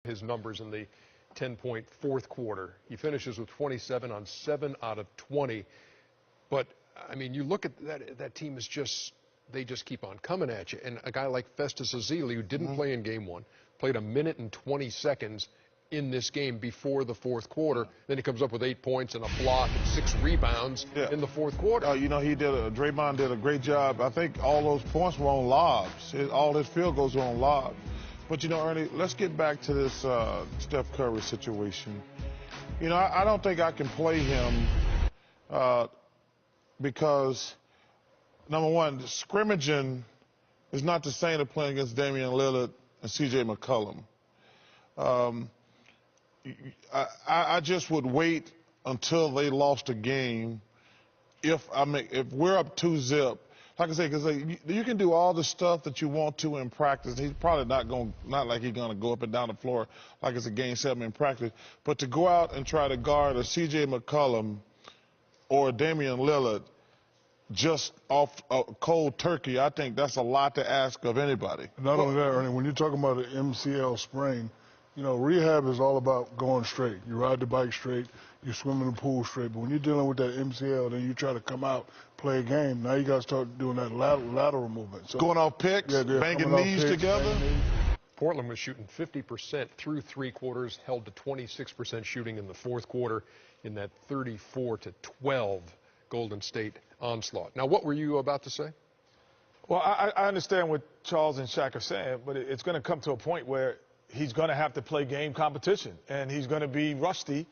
his numbers in the 10-point fourth quarter. He finishes with 27 on 7 out of 20. But, I mean, you look at that team is just, they just keep on coming at you. And a guy like Festus Ezeli, who didn't play in game one, played a minute and 20 seconds in this game before the fourth quarter. Then he comes up with 8 points and a block and 6 rebounds in the fourth quarter. You know, Draymond did a great job. I think all those points were on lobs. All his field goals were on lobs. But, you know, Ernie, let's get back to this Steph Curry situation. You know, I don't think I can play him because, number one, scrimmaging is not the same as playing against Damian Lillard and C.J. McCollum. I just would wait until they lost a game. If we're up 2-0, like I say, because you can do all the stuff that you want to in practice. He's probably not like he's gonna go up and down the floor like it's a game 7 in practice. But to go out and try to guard a C.J. McCollum or a Damian Lillard just off cold turkey, I think that's a lot to ask of anybody. Not only that, Ernie, when you're talking about an MCL sprain, you know, rehab is all about going straight. You ride the bike straight, you swim in the pool straight. But when you're dealing with that MCL, then you try to come out, play a game. Now you got to start doing that lateral movement. So, going off picks, banging knees together. Portland was shooting 50% through 3 quarters, held to 26% shooting in the fourth quarter in that 34-12 Golden State onslaught. Now, what were you about to say? Well, I understand what Charles and Shaq are saying, but it's going to come to a point where he's going to have to play game competition, and he's going to be rusty,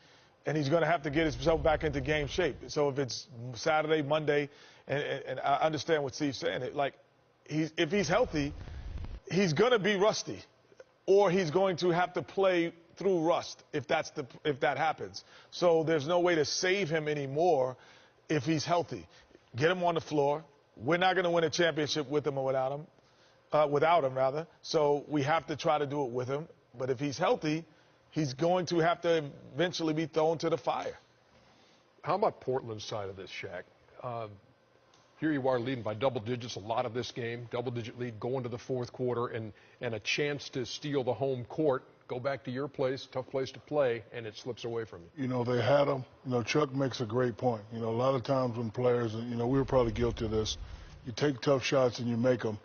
and he's going to have to get himself back into game shape. So if it's Saturday, Monday, and I understand what Steve's saying, if he's healthy, he's going to be rusty, or he's going to have to play through rust if that happens. So there's no way to save him anymore if he's healthy. Get him on the floor. We're not going to win a championship with him or without him. Without him, rather. So we have to try to do it with him. But if he's healthy, he's going to have to eventually be thrown to the fire. How about Portland's side of this, Shaq? Here you are leading by double digits a lot of this game, double-digit lead going to the fourth quarter, and a chance to steal the home court, go back to your place, tough place to play, and it slips away from you. You know, they had them. You know, Chuck makes a great point. You know, a lot of times when players, and, you know, we were probably guilty of this, you take tough shots and you make them.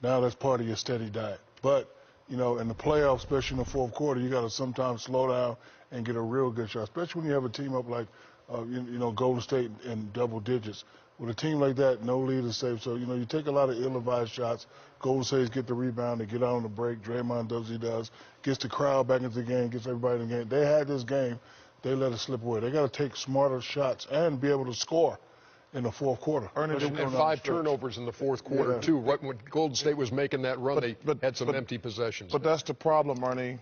Now that's part of your steady diet. But, you know, in the playoffs, especially in the fourth quarter, you got to sometimes slow down and get a real good shot, especially when you have a team up like, you know, Golden State in double digits. With a team like that, no lead is safe. So, you know, you take a lot of ill-advised shots. Golden State get the rebound, they get out on the break. Draymond does what he does, gets the crowd back into the game, gets everybody in the game. They had this game. They let it slip away. They got to take smarter shots and be able to score in the fourth quarter. And 5 turnovers in the fourth quarter, too. Right when Golden State was making that run, they had some empty possessions. But that's the problem, Ernie.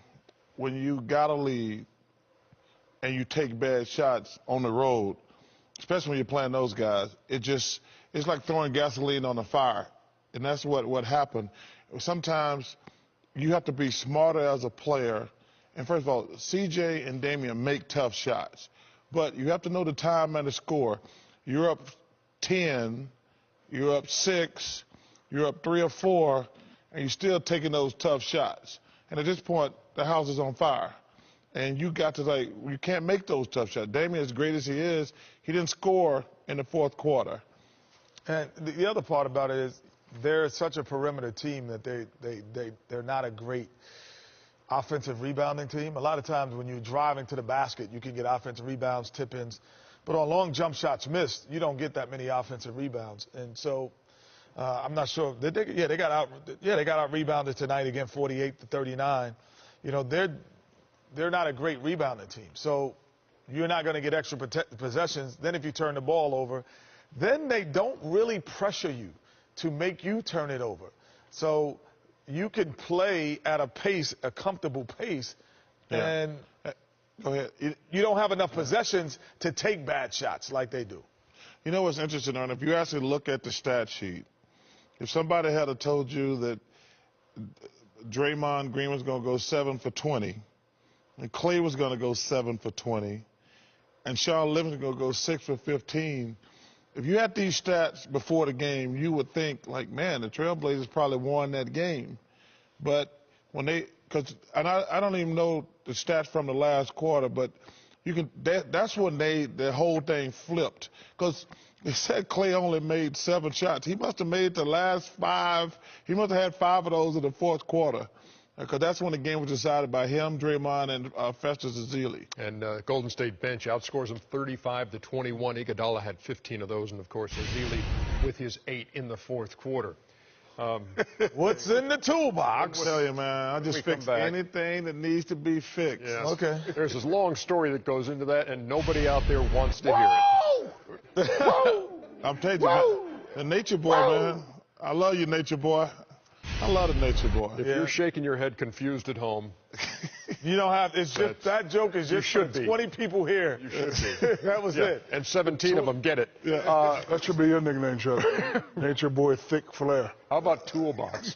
When you got a lead and you take bad shots on the road, especially when you're playing those guys, it's like throwing gasoline on a fire. And that's what happened. Sometimes you have to be smarter as a player. And first of all, CJ and Damian make tough shots. But you have to know the time and the score. You're up 10, you're up 6, you're up 3 or 4, and you're still taking those tough shots. And at this point, the house is on fire. And you got to, you can't make those tough shots. Damian, as great as he is, he didn't score in the fourth quarter. And the other part about it is they're such a perimeter team that they're not a great offensive rebounding team. A lot of times when you're driving to the basket, you can get offensive rebounds, tip-ins. But on long jump shots missed, you don't get that many offensive rebounds. And so I'm not sure. They got out rebounded tonight again, 48-39. You know, they're not a great rebounding team. So you're not going to get extra possessions. Then if you turn the ball over, then they don't really pressure you to make you turn it over. So you can play at a pace, a comfortable pace, and go ahead. You don't have enough possessions to take bad shots like they do. You know what's interesting, Ernie? If you actually look at the stat sheet, if somebody had told you that Draymond Green was going to go 7 for 20, and Clay was going to go 7 for 20, and Sean Livingston was going to go 6 for 15, if you had these stats before the game, you would think, like, man, the Trailblazers probably won that game. But when they and I don't even know the stats from the last quarter, but that's when the whole thing flipped. Because they said Clay only made 7 shots. He must have made the last 5. He must have had 5 of those in the fourth quarter. Because that's when the game was decided by him, Draymond, and Festus Ezeli. And Golden State bench outscores them 35-21. Iguodala had 15 of those, and of course Ezeli with his 8 in the fourth quarter. What's in the toolbox? I tell you, man, I just fix anything that needs to be fixed. Yes. Okay. There's this long story that goes into that, and nobody out there wants to hear it. Whoa! I'm telling you, the nature boy, man. I love you, nature boy. I love the nature boy. If you're shaking your head confused at home, you don't have. It's just that joke is just for 20 people here. You should be. That was it. And 17 of them get it. Yeah. That should be your nickname, Chuck. Nature boy, thick flair. How about toolbox?